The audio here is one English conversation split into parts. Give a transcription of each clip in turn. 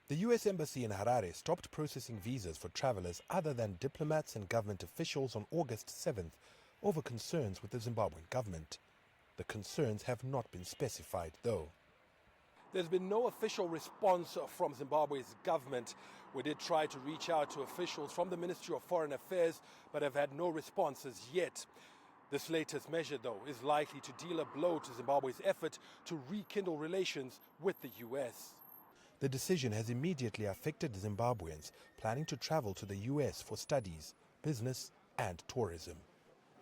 The U.S. Embassy in Harare stopped processing visas for travelers other than diplomats and government officials on August 7th over concerns with the Zimbabwean government. The concerns have not been specified, though. There's been no official response from Zimbabwe's government. We did try to reach out to officials from the Ministry of Foreign Affairs, but have had no responses yet. This latest measure, though, is likely to deal a blow to Zimbabwe's effort to rekindle relations with the U.S. The decision has immediately affected Zimbabweans planning to travel to the U.S. for studies, business and tourism.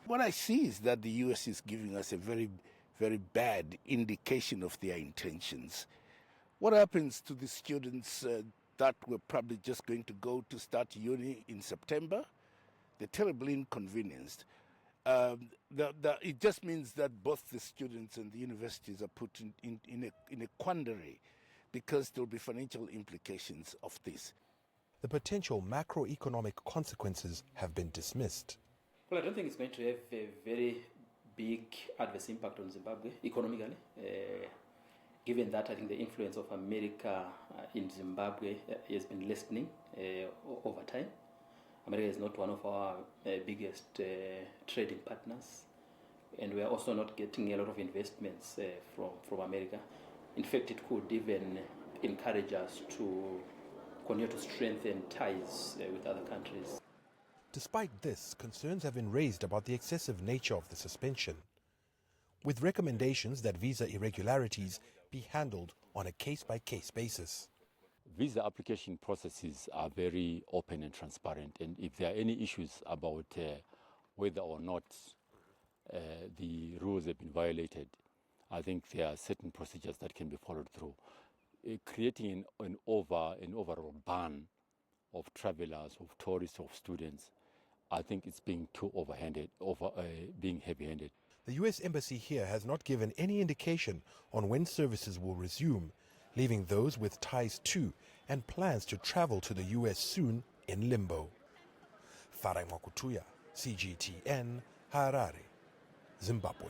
What I see is that the U.S. is giving us a very, very bad indication of their intentions. What happens to the students that were probably just going to go to start uni in September? They're terribly inconvenienced. It just means that both the students and the universities are put in a quandary because there will be financial implications of this. The potential macroeconomic consequences have been dismissed. Well, I don't think it's going to have a very big adverse impact on Zimbabwe economically, given that I think the influence of America in Zimbabwe has been lessening over time. America is not one of our biggest trading partners, and we are also not getting a lot of investments from America. In fact, it could even encourage us to continue to strengthen ties with other countries. Despite this, concerns have been raised about the excessive nature of the suspension, with recommendations that visa irregularities be handled on a case-by-case basis. Visa application processes are very open and transparent, and if there are any issues about whether or not the rules have been violated, I think there are certain procedures that can be followed through. Creating an overall ban of travelers, of tourists, of students, I think it's being too being heavy-handed. The U.S. Embassy here has not given any indication on when services will resume, leaving those with ties to and plans to travel to the U.S. soon in limbo. Farai Mwakutya, CGTN, Harare, Zimbabwe.